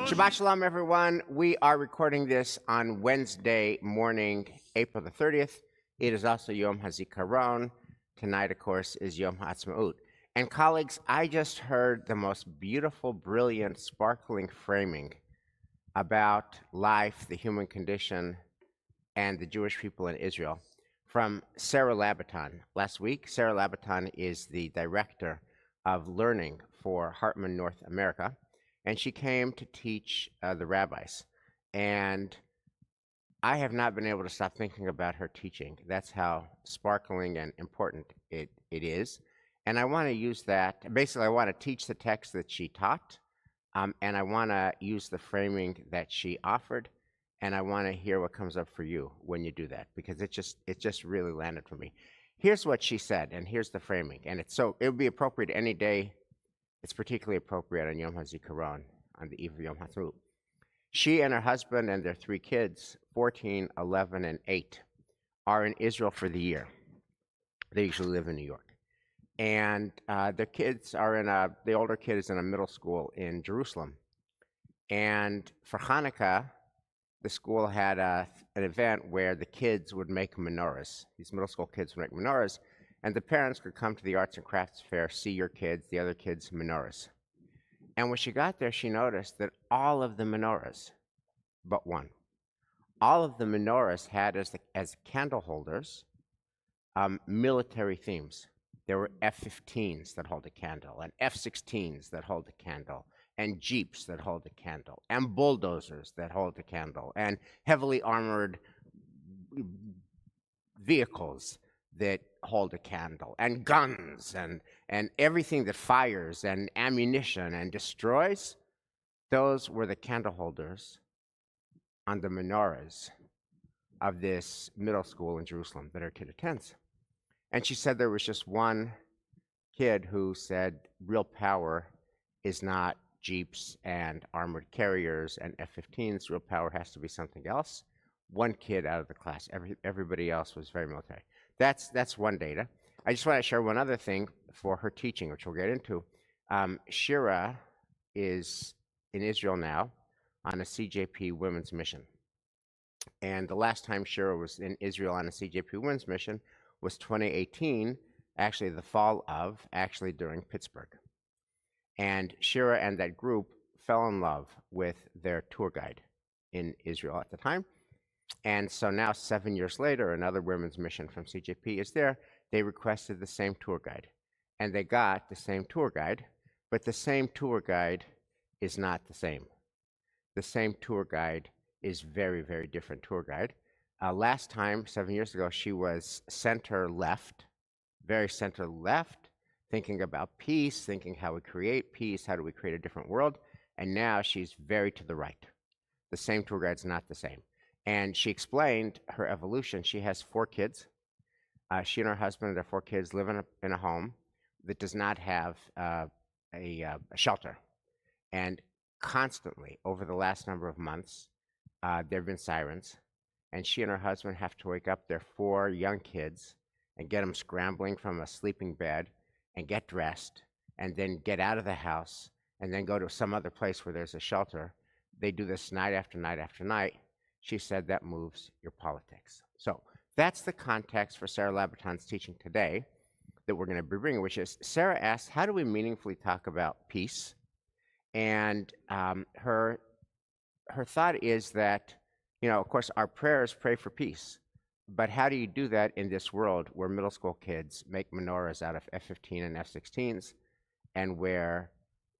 Shabbat Shalom, everyone. We are recording this on Wednesday morning, April the 30th. It is also Yom HaZikaron. Tonight, of course, is Yom HaAtzmaut. And colleagues, I just heard the most beautiful, brilliant, sparkling framing about life, the human condition, and the Jewish people in Israel from Sarah Labaton. Last week, Sarah Labaton is the director of learning for Hartman North America, and she came to teach the rabbis. And I have not been able to stop thinking about her teaching. That's how sparkling and important it is. And I want to use that. Basically, I want to teach the text that she taught, and I want to use the framing that she offered, and I want to hear what comes up for you when you do that, because it just really landed for me. Here's what she said, and here's the framing, and it would be appropriate any day. It's particularly appropriate on Yom HaZikaron, on the eve of Yom HaAtzmaut. She and her husband and their 3 kids, 14, 11, and 8, are in Israel for the year. They usually live in New York. And their kids are the older kid is in a middle school in Jerusalem. And for Hanukkah, the school had an event where the kids would make menorahs. These middle school kids would make menorahs, and the parents could come to the arts and crafts fair, see your kids, the other kids' menorahs. And when she got there, she noticed that all of the menorahs, but one, all of the menorahs had as candle holders military themes. There were F-15s that hold a candle, and F-16s that hold a candle, and Jeeps that hold a candle, and bulldozers that hold a candle, and heavily armored vehicles that hold a candle, and guns, and everything that fires, and ammunition, and destroys. Those were the candle holders on the menorahs of this middle school in Jerusalem that her kid attends. And she said there was just one kid who said real power is not Jeeps and armored carriers and F-15s. Real power has to be something else. One kid out of the class. Everybody else was very military. That's one data. I just want to share one other thing for her teaching, which we'll get into. Shira is in Israel now on a CJP women's mission. And the last time Shira was in Israel on a CJP women's mission was 2018, actually the fall of, during Pittsburgh. And Shira and that group fell in love with their tour guide in Israel at the time. And so now, 7 years later, another women's mission from CJP is there. They requested the same tour guide. And they got the same tour guide, but the same tour guide is not the same. The same tour guide is very, very different tour guide. Last time, 7 years ago, she was center left, very center left, thinking about peace, thinking how we create peace, how do we create a different world. And now she's very to the right. The same tour guide's not the same. And she explained her evolution. She has 4 kids. She and her husband and their 4 kids live in a home that does not have a shelter. And constantly, over the last number of months, there have been sirens. And she and her husband have to wake up their 4 young kids and get them scrambling from a sleeping bed and get dressed and then get out of the house and then go to some other place where there's a shelter. They do this night after night after night. She said that moves your politics. So that's the context for Sarah Labaton's teaching today that we're going to be bringing, which is Sarah asks, how do we meaningfully talk about peace? And her thought is that, of course, our prayers pray for peace. But how do you do that in this world where middle school kids make menorahs out of F-15 and F-16s, and where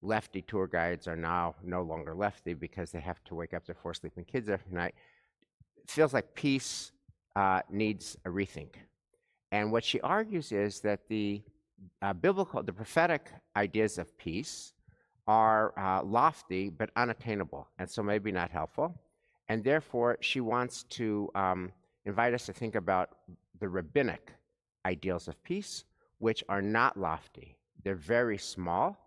lefty tour guides are now no longer lefty because they have to wake up their 4 sleeping kids every night? It feels like peace needs a rethink. And what she argues is that the prophetic ideas of peace are lofty but unattainable, and so maybe not helpful. And therefore, she wants to invite us to think about the rabbinic ideals of peace, which are not lofty. They're very small,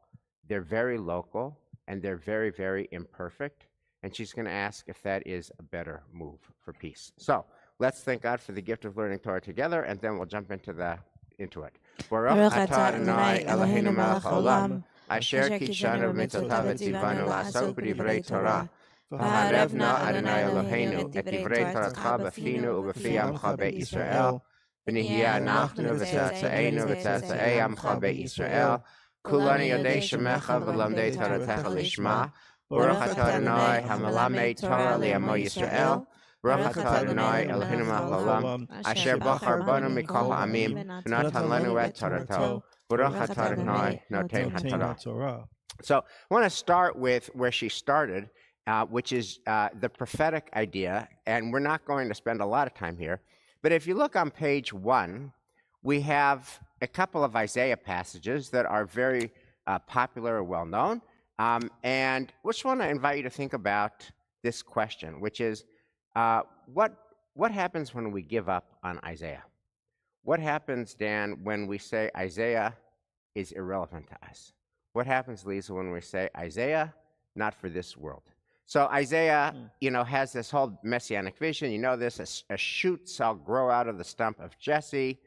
they're very local, and they're very, very imperfect. And she's going to ask if that is a better move for peace. So let's thank God for the gift of learning Torah together, and then we'll jump into it. Baruch atah Adonai Eloheinu melech haolam, asher kitshanu b'mitzvotav v'tzivanu la'asok b'divrei Torah. V'harev na Adonai Eloheinu et divrei Toratcha b'finu u'b'fi amcha be'Yisrael. V'nihya anachnu v'tzatza'enu v'tzatza'ei amcha be'Yisrael. Kulani yodei shemecha v'lamdei Toratecha lishma. Baruch atah Adonai hamelamed Torah li'amo Yisrael. Baruch atah Adonai Eloheinu melech haolam, asher bocher banu mikol ha'amim, v'natan lanu et Torato. Baruch atah Adonai noten haTorah. So I want to start with where she started, which is the prophetic idea, and we're not going to spend a lot of time here. But if you look on page 1, we have a couple of Isaiah passages that are very popular or well-known. And we just want to invite you to think about this question, which is, what happens when we give up on Isaiah? What happens, Dan, when we say Isaiah is irrelevant to us? What happens, Lisa, when we say Isaiah, not for this world? So Isaiah, has this whole messianic vision. You know this, a shoot shall grow out of the stump of Jesse.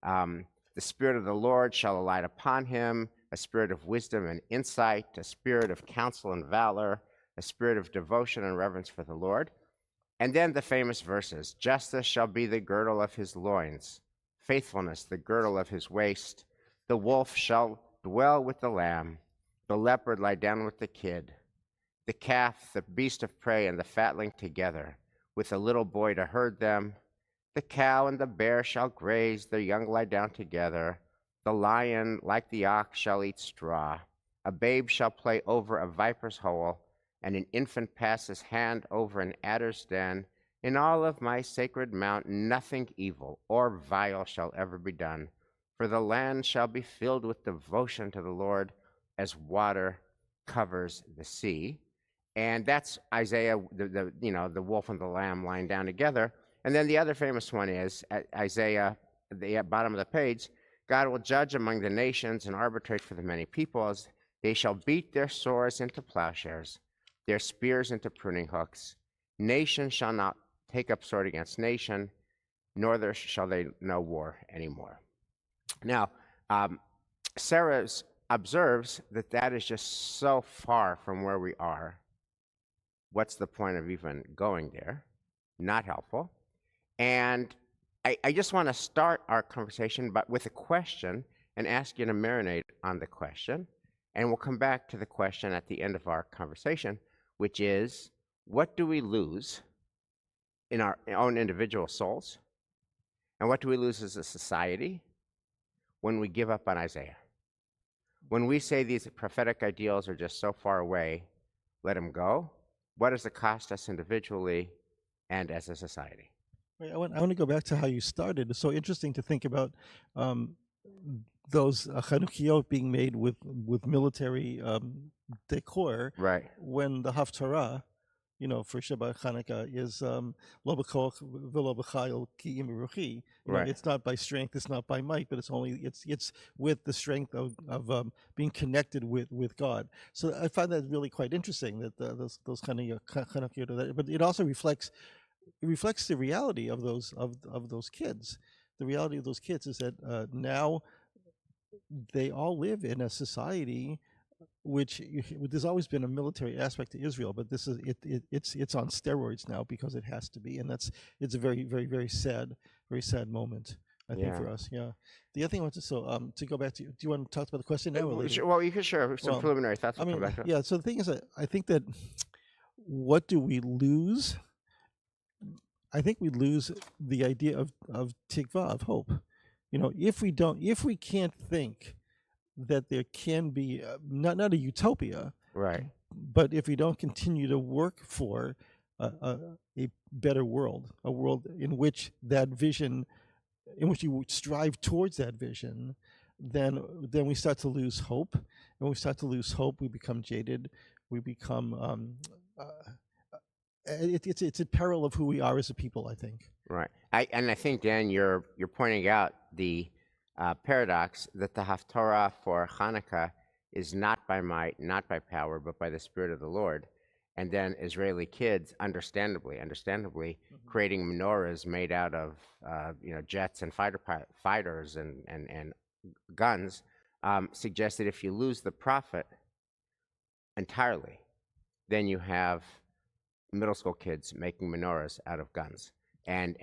The Spirit of the Lord shall alight upon him, a spirit of wisdom and insight, a spirit of counsel and valor, a spirit of devotion and reverence for the Lord. And then the famous verses, justice shall be the girdle of his loins, faithfulness the girdle of his waist. The wolf shall dwell with the lamb, the leopard lie down with the kid, the calf, the beast of prey, and the fatling together, with a little boy to herd them. The cow and the bear shall graze, their young lie down together. The lion, like the ox, shall eat straw. A babe shall play over a viper's hole, and an infant pass his hand over an adder's den. In all of my sacred mount nothing evil or vile shall ever be done, for the land shall be filled with devotion to the Lord as water covers the sea. And that's Isaiah, the wolf and the lamb lying down together. And then the other famous one is Isaiah, at the bottom of the page, God will judge among the nations and arbitrate for the many peoples. They shall beat their swords into plowshares, their spears into pruning hooks. Nation shall not take up sword against nation, nor shall they know war anymore. Now, Sarah observes that is just so far from where we are. What's the point of even going there? Not helpful. And I just want to start our conversation with a question and ask you to marinate on the question. And we'll come back to the question at the end of our conversation, which is, what do we lose in our own individual souls? And what do we lose as a society when we give up on Isaiah? When we say these prophetic ideals are just so far away, let them go. What does it cost us individually and as a society? I want to go back to how you started. It's so interesting to think about those Chanukiot being made with military decor. Right. When the Haftarah, for Shabbat Chanukah is lo b'koch v'lo b'chayil ki im ruchi. Right. It's not by strength, it's not by might, but it's with the strength of being connected with God. So I find that really quite interesting that those Chanukiot, but it also reflects the reality of those kids. The reality of those kids is that now they all live in a society which there's always been a military aspect to Israel, but this is it's on steroids now because it has to be, and it's a very, very, very sad moment, I think, for us. Yeah. The other thing I want to go back to, do you want to talk about the question now or later? Well, you can share some preliminary thoughts. Yeah. So the thing is, I think that what do we lose? I think we lose the idea of tikva, of hope. If we can't think that there can be not a utopia, right? But if we don't continue to work for a better world, a world in which that vision, in which you strive towards that vision, then we start to lose hope. And when we start to lose hope, we become jaded. We become it's a peril of who we are as a people, I think. Right. I think, Dan, you're pointing out the paradox that the Haftarah for Hanukkah is not by might, not by power, but by the Spirit of the Lord. And then Israeli kids, understandably, creating menorahs made out of jets and fighters and guns suggests that if you lose the profit entirely, then you have middle school kids making menorahs out of guns, and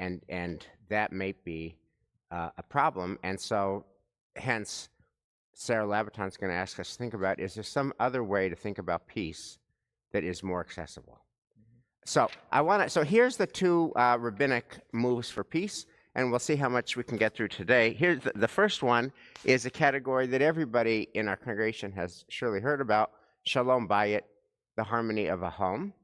that may be a problem. And so, hence, Sarah Labaton's going to ask us to think about: is there some other way to think about peace that is more accessible? So So here's the two rabbinic moves for peace, and we'll see how much we can get through today. Here's the first one is a category that everybody in our congregation has surely heard about: shalom bayit, the harmony of a home.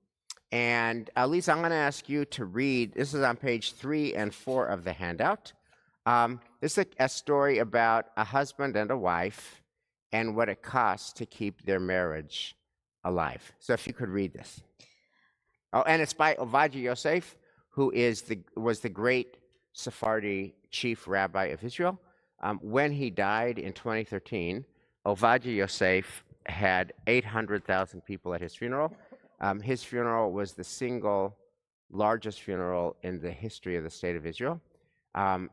And Lisa, I'm going to ask you to read. This is on page 3 and 4 of the handout. This is a story about a husband and a wife and what it costs to keep their marriage alive. So if you could read this. Oh, and it's by Ovadia Yosef, who was the great Sephardi Chief Rabbi of Israel. When he died in 2013, Ovadia Yosef had 800,000 people at his funeral. His funeral was the single largest funeral in the history of the state of Israel.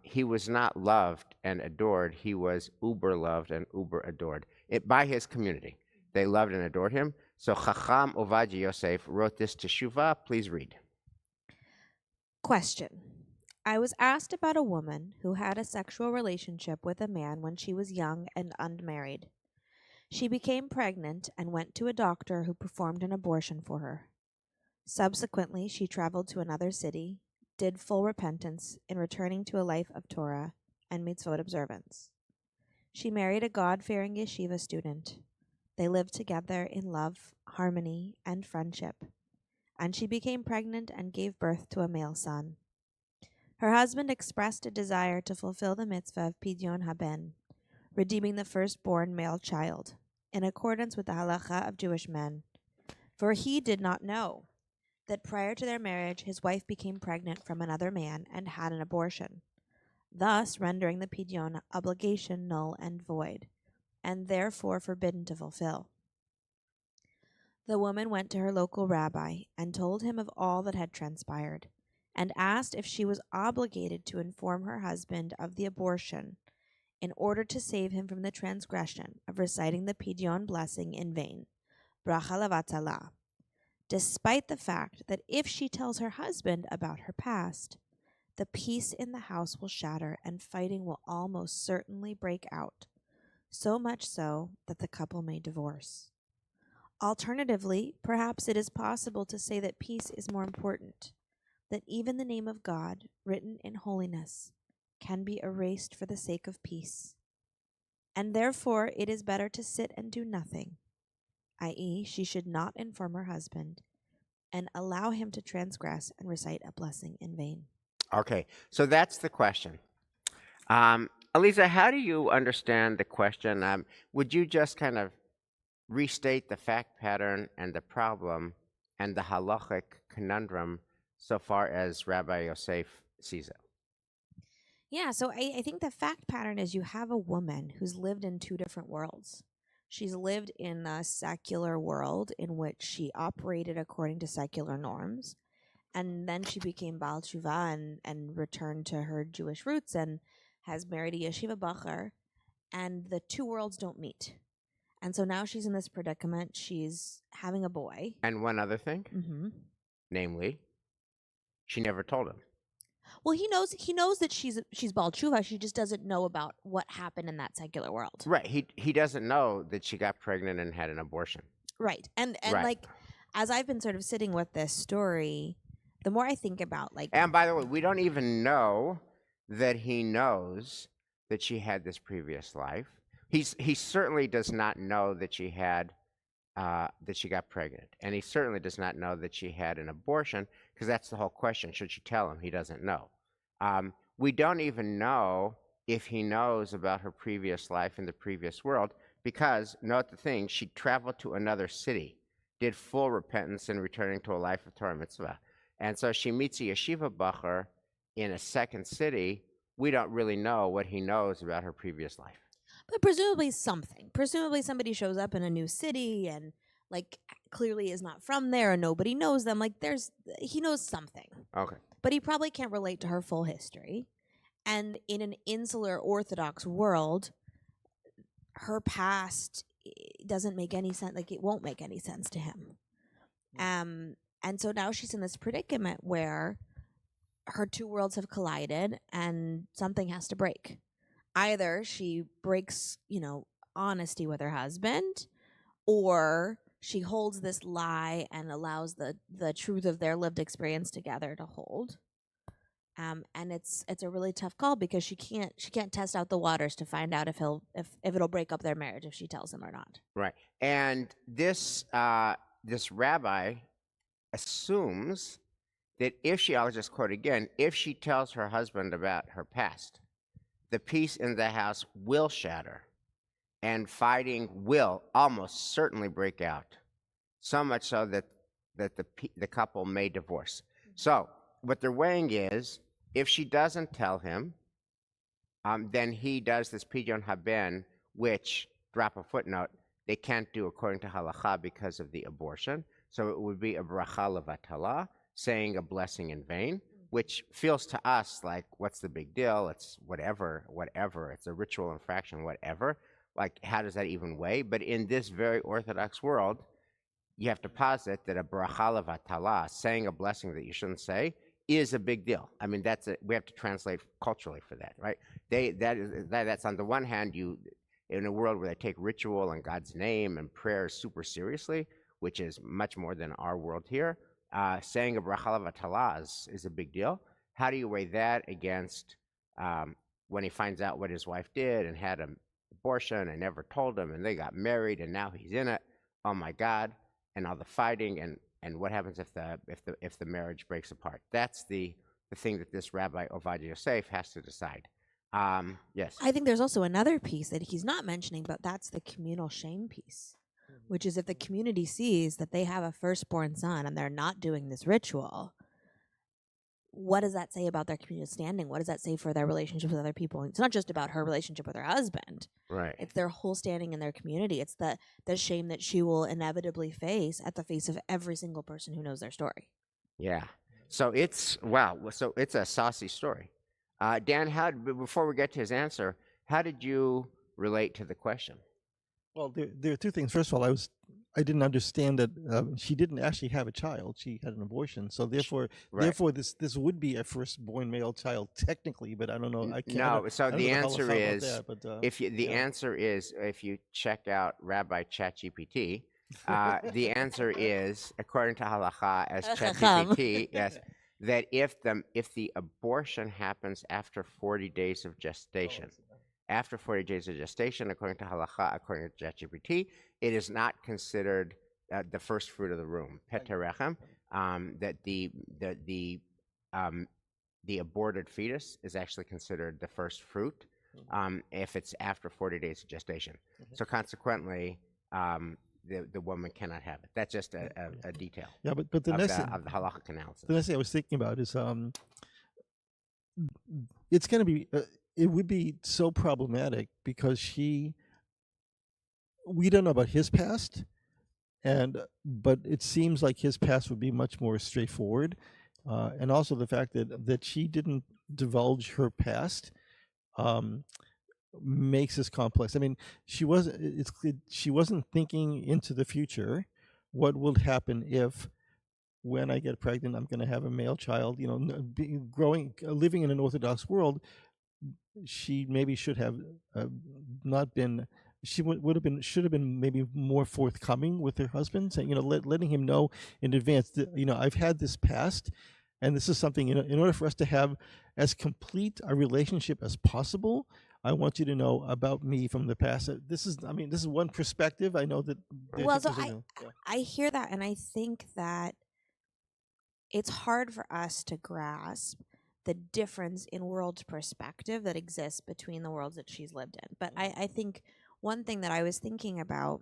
He was not loved and adored. He was uber loved and uber adored by his community. They loved and adored him. So Chacham Ovadia Yosef wrote this teshuvah. Please read. Question. I was asked about a woman who had a sexual relationship with a man when she was young and unmarried. She became pregnant and went to a doctor who performed an abortion for her. Subsequently, she traveled to another city, did full repentance in returning to a life of Torah and mitzvot observance. She married a God-fearing yeshiva student. They lived together in love, harmony, and friendship, and she became pregnant and gave birth to a male son. Her husband expressed a desire to fulfill the mitzvah of pidyon haben, redeeming the firstborn male child, in accordance with the halacha of Jewish men, for he did not know that prior to their marriage his wife became pregnant from another man and had an abortion, thus rendering the pidyon obligation null and void, and therefore forbidden to fulfill. The woman went to her local rabbi and told him of all that had transpired, and asked if she was obligated to inform her husband of the abortion in order to save him from the transgression of reciting the pidyon blessing in vain, bracha levatala, despite the fact that if she tells her husband about her past, the peace in the house will shatter and fighting will almost certainly break out, so much so that the couple may divorce. Alternatively, perhaps it is possible to say that peace is more important, that even the name of God, written in holiness, can be erased for the sake of peace. And therefore it is better to sit and do nothing, i.e., she should not inform her husband and allow him to transgress and recite a blessing in vain. Okay, so that's the question. Elisa, how do you understand the question? Would you just kind of restate the fact pattern and the problem and the halachic conundrum so far as Rabbi Yosef sees it? Yeah, so I think the fact pattern is you have a woman who's lived in two different worlds. She's lived in a secular world in which she operated according to secular norms, and then she became Baal Tshuva and returned to her Jewish roots and has married a yeshiva bocher, and the two worlds don't meet. And so now she's in this predicament. She's having a boy. And one other thing, namely, she never told him. Well, he knows that she's Baal Tshuva. She just doesn't know about what happened in that secular world. Right. He doesn't know that she got pregnant and had an abortion. Right. And Right. like, as I've been sort of sitting with this story, the more I think about like. And by the way, we don't even know that he knows that she had this previous life. He certainly does not know that she had that she got pregnant, and he certainly does not know that she had an abortion, because that's the whole question. Should she tell him? He doesn't know. We don't even know if he knows about her previous life in the previous world, because, note the thing, she traveled to another city, did full repentance in returning to a life of Torah mitzvah. And so she meets a yeshiva bocher in a second city. We don't really know what he knows about her previous life. But presumably something. Presumably somebody shows up in a new city and like clearly is not from there and nobody knows them. Like he knows something. Okay. But he probably can't relate to her full history. And in an insular Orthodox world, her past doesn't make any sense. Like, it won't make any sense to him. And so now she's in this predicament where her two worlds have collided and something has to break. Either she breaks, honesty with her husband, or she holds this lie and allows the truth of their lived experience together to hold. And it's a really tough call because she can't test out the waters to find out if it'll break up their marriage if she tells him or not. Right. And this rabbi assumes that I'll just quote again, if she tells her husband about her past, the peace in the house will shatter and fighting will almost certainly break out, so much so that the couple may divorce. So what they're weighing is, if she doesn't tell him, then he does this pidyon haben, which, drop a footnote, they can't do according to halacha because of the abortion. So it would be a bracha levatala, saying a blessing in vain, which feels to us like, what's the big deal? It's whatever. It's a ritual infraction, whatever. Like, how does that even weigh? But in this very Orthodox world, you have to posit that a bracha levatala, saying a blessing that you shouldn't say, is a big deal. I mean, we have to translate culturally for that, right? That's on the one hand, in a world where they take ritual and God's name and prayer super seriously, which is much more than our world here, saying a bracha levatala is a big deal. How do you weigh that against when he finds out what his wife did and had an abortion and never told him, and they got married and now he's in it? Oh my God! And all the fighting and what happens if the marriage breaks apart? That's the thing that this Rabbi Ovadia Yosef has to decide. Yes. I think there's also another piece that he's not mentioning, but that's the communal shame piece, which is if the community sees that they have a firstborn son and they're not doing this ritual, what does that say about their communal standing? What does that say for their relationship with other people? It's not just about her relationship with her husband. Right. It's their whole standing in their community. It's the shame that she will inevitably face at the face of every single person who knows their story. Yeah. So it's a saucy story. Dan, before we get to his answer, how did you relate to the question? Well, there are two things. First of all, I didn't understand that she didn't actually have a child; she had an abortion. So therefore, this would be a firstborn male child technically. But I don't know. I can't. No. So the answer is, answer is if you check out Rabbi ChatGPT, the answer is, according to halacha as ChatGPT, yes, that if the abortion happens after 40 days of gestation. After 40 days of gestation, according to halacha, according to ChatGPT, it is not considered the first fruit of the womb, peterechem. That the aborted fetus is actually considered the first fruit if it's after 40 days of gestation. So consequently, the woman cannot have it. That's just a detail. Yeah, but the of next the halachic analysis. The next thing I was thinking about is it's going to be. It would be so problematic because we don't know about his past, but it seems like his past would be much more straightforward, and also the fact that she didn't divulge her past makes this complex. I mean, she wasn't thinking into the future. What will happen if, when I get pregnant, I'm going to have a male child? Living in an Orthodox world, she maybe should have not been. She should have been maybe more forthcoming with her husband, saying, letting him know in advance that, I've had this past, and this is something. In order for us to have as complete a relationship as possible, I want you to know about me from the past. This is one perspective. I know that. Well, so I hear that, and I think that it's hard for us to grasp the difference in world perspective that exists between the worlds that she's lived in. But I think one thing that I was thinking about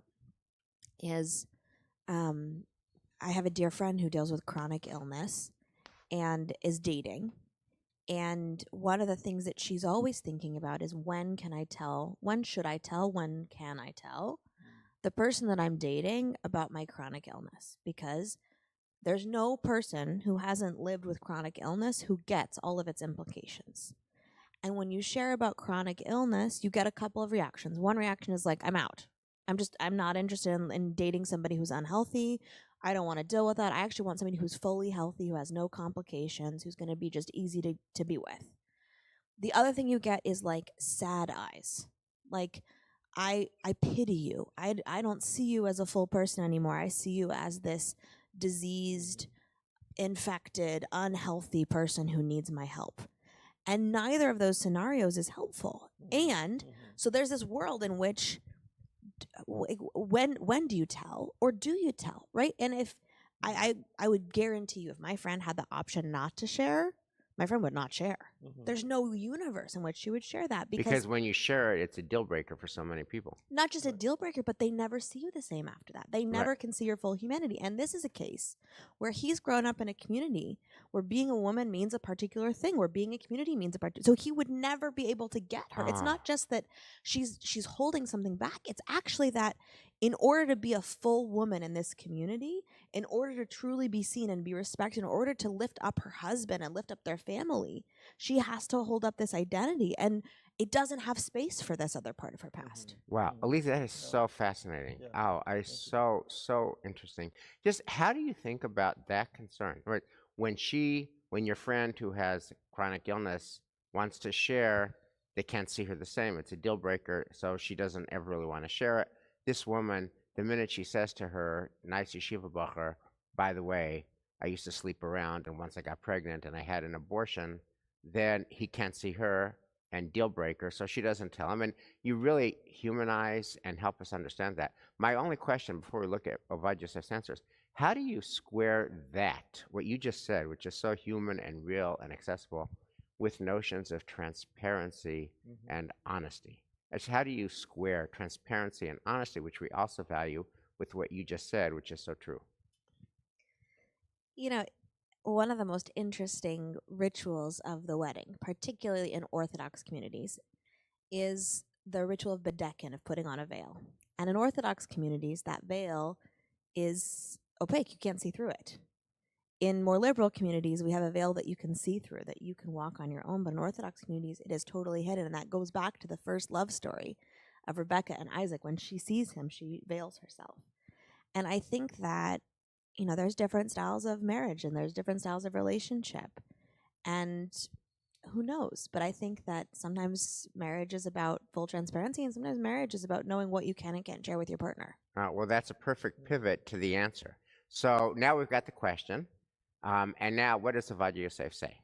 is I have a dear friend who deals with chronic illness and is dating. And one of the things that she's always thinking about is, when can I tell? When should I tell? When can I tell the person that I'm dating about my chronic illness? Because there's no person who hasn't lived with chronic illness who gets all of its implications. And when you share about chronic illness, you get a couple of reactions. One reaction is like, I'm out. I'm not interested in dating somebody who's unhealthy. I don't want to deal with that. I actually want somebody who's fully healthy, who has no complications, who's going to be just easy to be with. The other thing you get is like sad eyes. Like, I pity you. I don't see you as a full person anymore. I see you as this diseased, infected, unhealthy person who needs my help. And neither of those scenarios is helpful. And so there's this world in which when do you tell, or do you tell, right? And if I would guarantee you, if my friend had the option not to share, my friend would not share. There's no universe in which she would share that, Because when you share it, it's a deal breaker for so many people. not just a deal breaker, but they never see you the same after that. They never can see your full humanity. And this is a case where he's grown up in a community where being a woman means a particular thing, where being a community means a particular. So he would never be able to get her. It's not just that she's holding something back. It's actually that in order to be a full woman in this community, in order to truly be seen and be respected, in order to lift up her husband and lift up their family, she has to hold up this identity. And it doesn't have space for this other part of her past. Wow, Elisa, that is so fascinating. Yeah. So interesting. Just how do you think about that concern? Right, when your friend who has chronic illness wants to share, they can't see her the same. It's a deal breaker, so she doesn't ever really want to share it. This woman, the minute she says to her nice yeshiva bocher, by the way, I used to sleep around, and once I got pregnant and I had an abortion, then he can't see her, and deal breaker, so she doesn't tell him. And you really humanize and help us understand that. My only question before we look at Ovadia Yosef's answers, how do you square that, what you just said, which is so human and real and accessible, with notions of transparency and honesty? How do you square transparency and honesty, which we also value, with what you just said, which is so true? You know, one of the most interesting rituals of the wedding, particularly in Orthodox communities, is the ritual of bedekin, of putting on a veil. And in Orthodox communities, that veil is opaque. You can't see through it. In more liberal communities, we have a veil that you can see through, that you can walk on your own. But in Orthodox communities, it is totally hidden. And that goes back to the first love story of Rebecca and Isaac. When she sees him, she veils herself. And I think that, there's different styles of marriage and there's different styles of relationship. And who knows? But I think that sometimes marriage is about full transparency, and sometimes marriage is about knowing what you can and can't share with your partner. Well, that's a perfect pivot to the answer. So now we've got the question. And now, what does Ovadia Yosef say?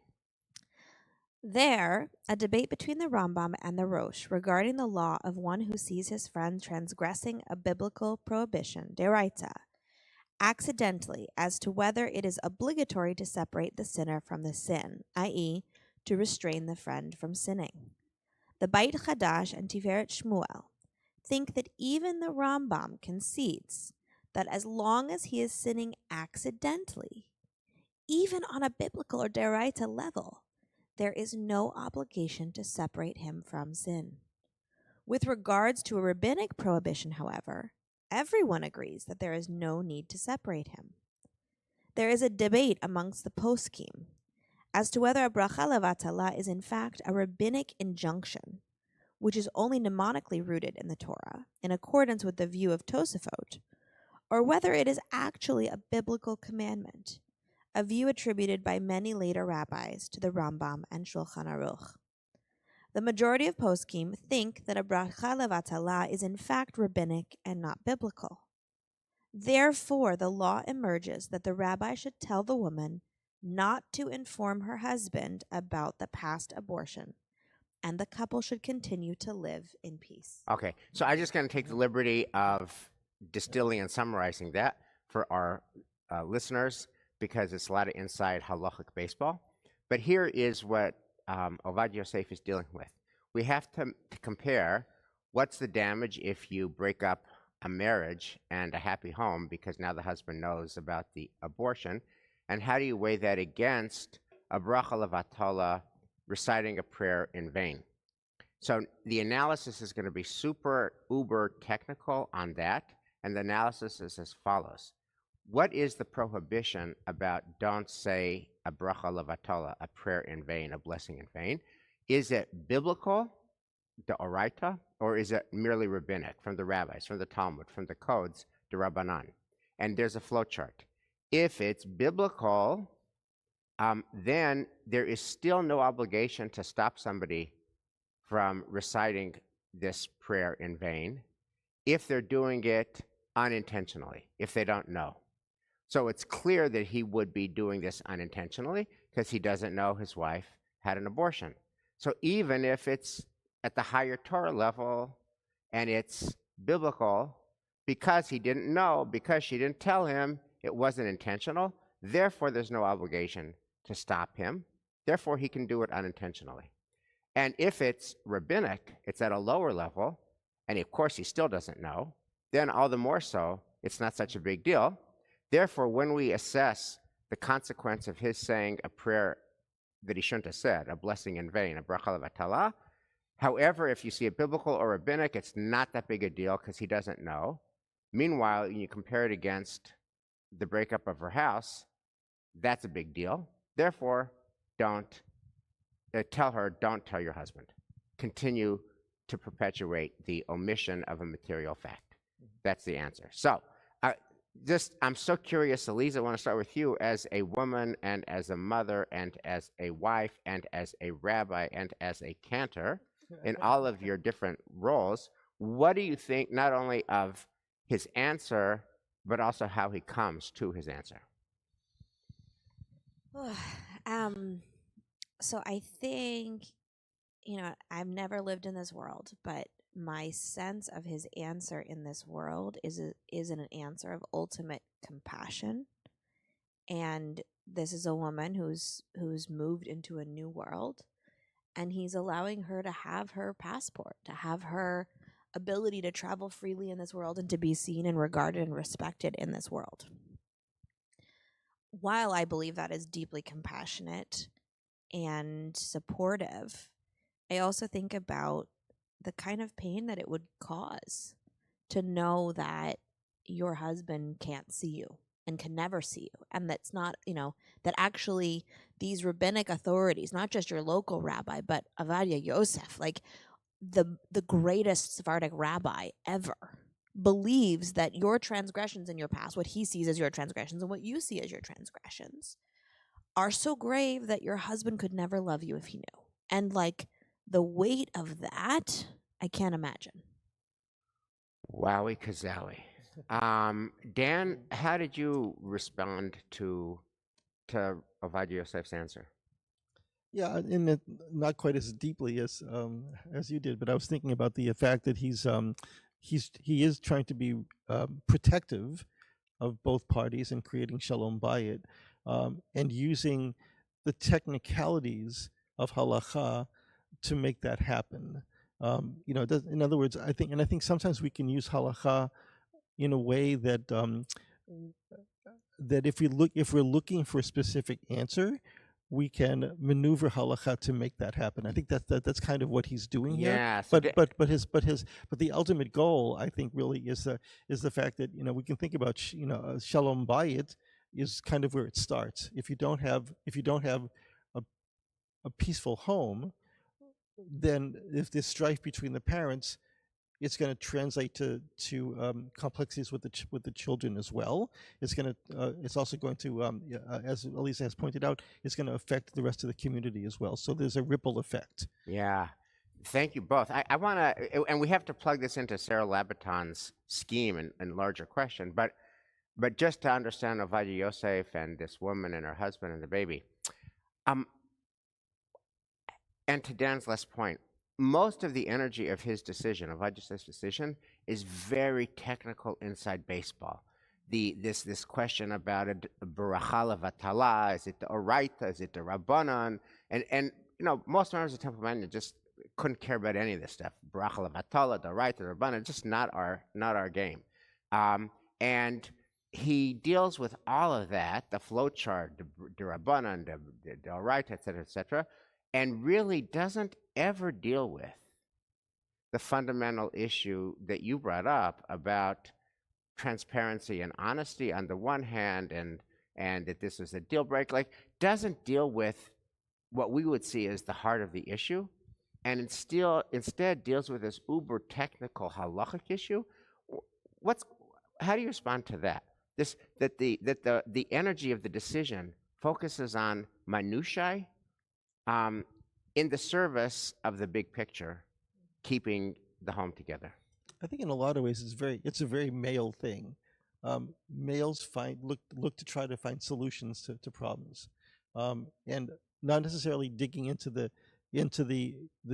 There, a debate between the Rambam and the Rosh regarding the law of one who sees his friend transgressing a biblical prohibition, deraita, accidentally, as to whether it is obligatory to separate the sinner from the sin, i.e., to restrain the friend from sinning. The Beit Chadash and Tiferet Shmuel think that even the Rambam concedes that as long as he is sinning accidentally, even on a biblical or deraita level, there is no obligation to separate him from sin. With regards to a rabbinic prohibition, however, everyone agrees that there is no need to separate him. There is a debate amongst the poskim as to whether a bracha levatala is in fact a rabbinic injunction, which is only mnemonically rooted in the Torah, in accordance with the view of Tosafot, or whether it is actually a biblical commandment, a view attributed by many later rabbis to the Rambam and Shulchan Aruch. The majority of poskim think that a bracha levatala is in fact rabbinic and not biblical. Therefore, the law emerges that the rabbi should tell the woman not to inform her husband about the past abortion, and the couple should continue to live in peace. Okay, so I'm just going to take the liberty of distilling and summarizing that for our listeners, because it's a lot of inside halachic baseball. But here is what Ovadia Yosef is dealing with. We have to compare what's the damage if you break up a marriage and a happy home because now the husband knows about the abortion, and how do you weigh that against a bracha levatala, reciting a prayer in vain? So the analysis is going to be super uber technical on that, and the analysis is as follows. What is the prohibition about don't say a bracha levatala, a prayer in vain, a blessing in vain? Is it biblical, the oraita, or is it merely rabbinic, from the rabbis, from the Talmud, from the codes, the rabbanan? And there's a flow chart. If it's biblical, then there is still no obligation to stop somebody from reciting this prayer in vain if they're doing it unintentionally, if they don't know. So it's clear that he would be doing this unintentionally because he doesn't know his wife had an abortion. So even if it's at the higher Torah level and it's biblical, because he didn't know, because she didn't tell him, it wasn't intentional, therefore there's no obligation to stop him. Therefore he can do it unintentionally. And if it's rabbinic, it's at a lower level, and of course he still doesn't know, then all the more so, it's not such a big deal. Therefore, when we assess the consequence of his saying a prayer that he shouldn't have said, a blessing in vain, a bracha levatala, however, if you see it biblical or rabbinic, it's not that big a deal because he doesn't know. Meanwhile, you compare it against the breakup of her house, that's a big deal. Therefore, don't tell her, don't tell your husband. Continue to perpetuate the omission of a material fact. That's the answer. So, I'm so curious, Elisa, I want to start with you as a woman and as a mother and as a wife and as a rabbi and as a cantor in all of your different roles. What do you think not only of his answer, but also how he comes to his answer? So I think, I've never lived in this world, but my sense of his answer in this world is an answer of ultimate compassion. And this is a woman who's moved into a new world, and he's allowing her to have her passport, to have her ability to travel freely in this world and to be seen and regarded and respected in this world. While I believe that is deeply compassionate and supportive, I also think about the kind of pain that it would cause to know that your husband can't see you and can never see you. And that's not, that actually these rabbinic authorities, not just your local rabbi, but Ovadia Yosef, like the greatest Sephardic rabbi ever, believes that your transgressions in your past, what he sees as your transgressions and what you see as your transgressions, are so grave that your husband could never love you if he knew. And like the weight of that, I can't imagine. Wowie kazowie. Dan, how did you respond to Ovadia Yosef's answer? Yeah, and it, not quite as deeply as you did, but I was thinking about the fact that he is trying to be protective of both parties and creating shalom by it, and using the technicalities of halacha to make that happen. In other words, I think sometimes we can use halacha in a way that that if we're looking for a specific answer, we can maneuver halacha to make that happen. I think that's kind of what he's doing here. Yeah. So but the ultimate goal, I think, really is the fact that we can think about shalom bayit is kind of where it starts. If you don't have a peaceful home, then if there's strife between the parents, it's going to translate to complexities with the children as well. It's also going to, as Elisa has pointed out, it's going to affect the rest of the community as well. So there's a ripple effect. Yeah. Thank you both. I want to, and we have to plug this into Sarah Labaton's scheme and larger question, but just to understand Ovadia Yosef and this woman and her husband and the baby, and to Dan's last point, most of the energy of his decision, of Ovadia Yosef's decision, is very technical inside baseball. This question about a bracha levatala, is it the oraita, is it the rabbanan, and most members of Temple Mania just couldn't care about any of this stuff. Bracha levatala, the oraita, the rabbanan, just not our game. And he deals with all of that, the flow chart, the rabbanan, the oraita, et cetera, and really doesn't ever deal with the fundamental issue that you brought up about transparency and honesty on the one hand, and that this is a deal break. Like, doesn't deal with what we would see as the heart of the issue, and instead deals with this uber technical halachic issue. What's How do you respond to that? The energy of the decision focuses on minutiae, in the service of the big picture, keeping the home together. I think in a lot of ways it's a very male thing. Males look to try to find solutions to problems, and not necessarily digging into the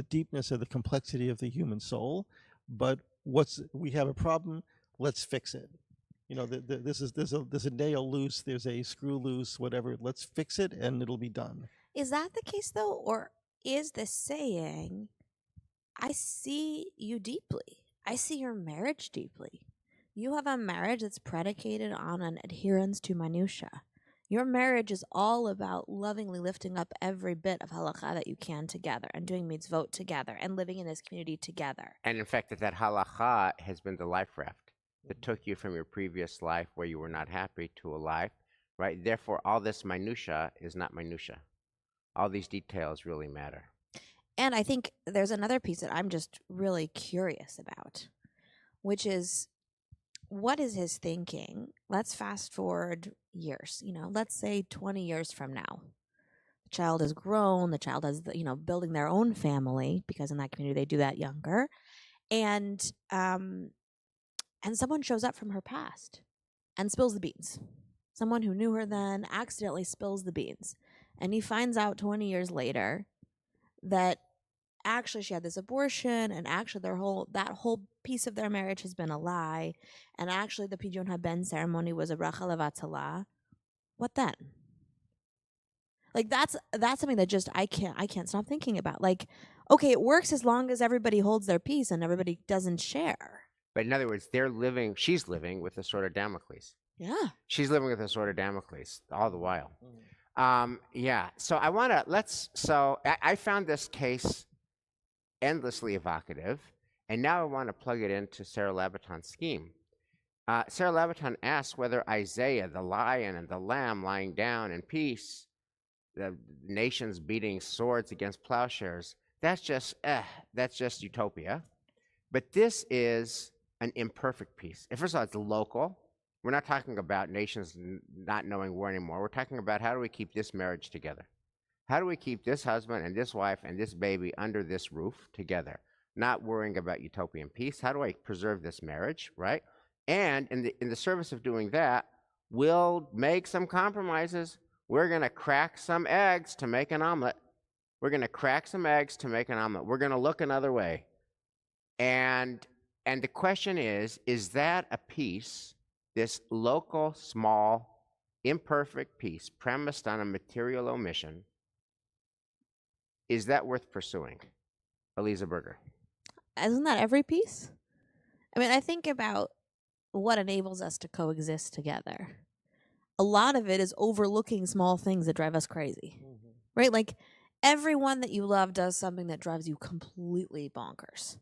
deepness or the complexity of the human soul, but we have a problem, let's fix it. There's a nail loose, there's a screw loose, whatever. Let's fix it, and it'll be done. Is that the case though, or is this saying, I see you deeply, I see your marriage deeply? You have a marriage that's predicated on an adherence to minutia. Your marriage is all about lovingly lifting up every bit of halacha that you can together, and doing mitzvot together, and living in this community together. And in fact, that halacha has been the life raft that took you from your previous life where you were not happy to a life, right? Therefore, all this minutia is not minutia. All these details really matter. And I think there's another piece that I'm just really curious about, which is, what is his thinking? Let's fast forward years, let's say 20 years from now. The child is grown, the child is, building their own family, because in that community they do that younger. And someone shows up from her past and spills the beans. Someone who knew her then accidentally spills the beans. And he finds out 20 years later that actually she had this abortion, and actually that whole piece of their marriage has been a lie, and actually the pidyon haben ceremony was a racha levatala. What then? Like, that's something that just I can't stop thinking about. Like, okay, it works as long as everybody holds their peace and everybody doesn't share. But in other words, she's living with a sort of Damocles. Yeah. She's living with a sort of Damocles all the while. Yeah. So I found this case endlessly evocative, and now I want to plug it into Sarah Labaton's scheme. Sarah Labaton asks whether Isaiah, the lion and the lamb lying down in peace, the nations beating swords against plowshares, that's just utopia. But this is an imperfect peace. First of all, it's local. We're not talking about nations not knowing war anymore. We're talking about, how do we keep this marriage together? How do we keep this husband and this wife and this baby under this roof together? Not worrying about utopian peace. How do I preserve this marriage, right? And in the service of doing that, we'll make some compromises. We're going to crack some eggs to make an omelet. We're going to crack some eggs to make an omelet. We're going to look another way. And the question is that a peace, this local, small, imperfect peace premised on a material omission, is that worth pursuing? Elisa Berger. Isn't that every piece? I mean, I think about what enables us to coexist together. A lot of it is overlooking small things that drive us crazy, right? Like, everyone that you love does something that drives you completely bonkers.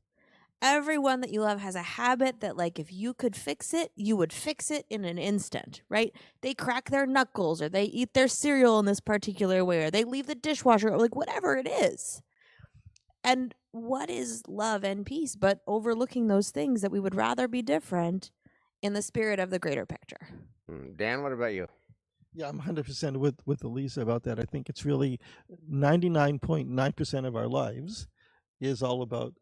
Everyone that you love has a habit that, like, if you could fix it, you would fix it in an instant, right? They crack their knuckles, or they eat their cereal in this particular way, or they leave the dishwasher, or like whatever it is. And what is love and peace but overlooking those things that we would rather be different in the spirit of the greater picture? Dan, what about you? Yeah, I'm 100% with Elisa about that. I think it's really 99.9% of our lives is all about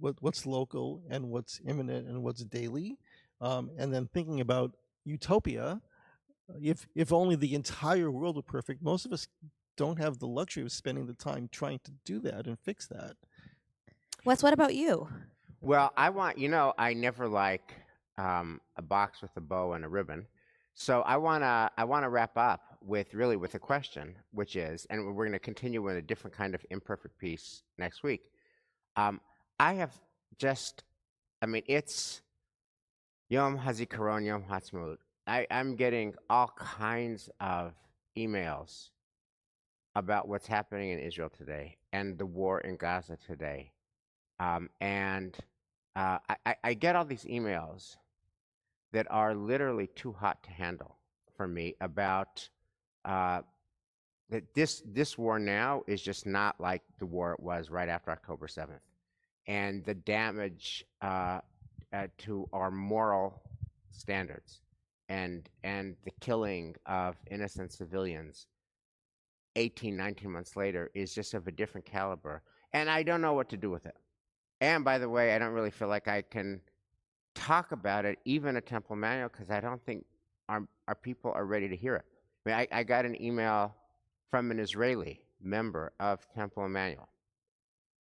what's local and what's imminent and what's daily, and then thinking about utopia. If only the entire world were perfect, most of us don't have the luxury of spending the time trying to do that and fix that. Wes, what about you? Well, I never like a box with a bow and a ribbon. So I wanna wrap up with a question, which is, and we're going to continue with a different kind of imperfect piece next week. It's Yom HaZikaron, Yom HaTzmaut. I'm getting all kinds of emails about what's happening in Israel today and the war in Gaza today. I get all these emails that are literally too hot to handle for me about that this war now is just not like the war it was right after October 7th. And the damage to our moral standards and the killing of innocent civilians 18, 19 months later is just of a different caliber. And I don't know what to do with it. And by the way, I don't really feel like I can talk about it, even at Temple Manual, because I don't think our people are ready to hear it. I mean, I got an email from an Israeli member of Temple Emmanuel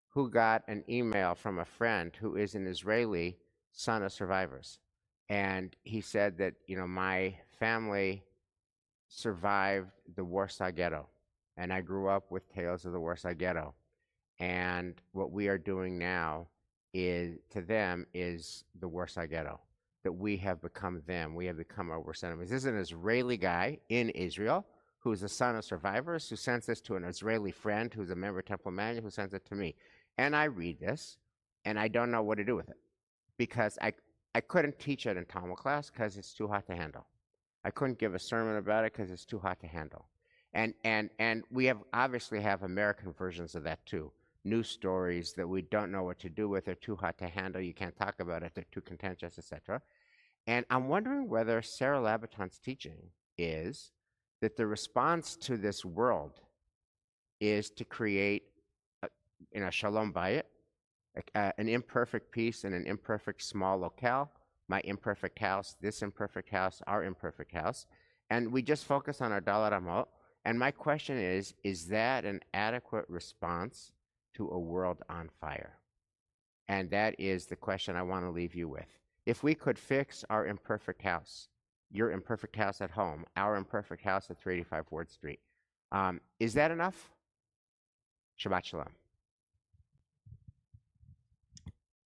who got an email from a friend who is an Israeli son of survivors. And he said that, my family survived the Warsaw Ghetto. And I grew up with tales of the Warsaw Ghetto. And what we are doing now is, to them, is the Warsaw Ghetto. That we have become them. We have become our worst enemies. This is an Israeli guy in Israel who's a son of survivors, who sends this to an Israeli friend who's a member of Temple Manual, who sends it to me. And I read this, and I don't know what to do with it. Because I couldn't teach it in Talmud class because it's too hot to handle. I couldn't give a sermon about it because it's too hot to handle. And we obviously have American versions of that too. News stories that we don't know what to do with, they're too hot to handle, you can't talk about it, they're too contentious, etc. And I'm wondering whether Sarah Labaton's teaching is that the response to this world is to create shalom bayit, an imperfect piece in an imperfect small locale, my imperfect house, this imperfect house, our imperfect house, and we just focus on our dalat amot. And my question is that an adequate response to a world on fire? And that is the question I want to leave you with. If we could fix our imperfect house, your imperfect house at home, our imperfect house at 385 Ward Street, is that enough? Shabbat Shalom.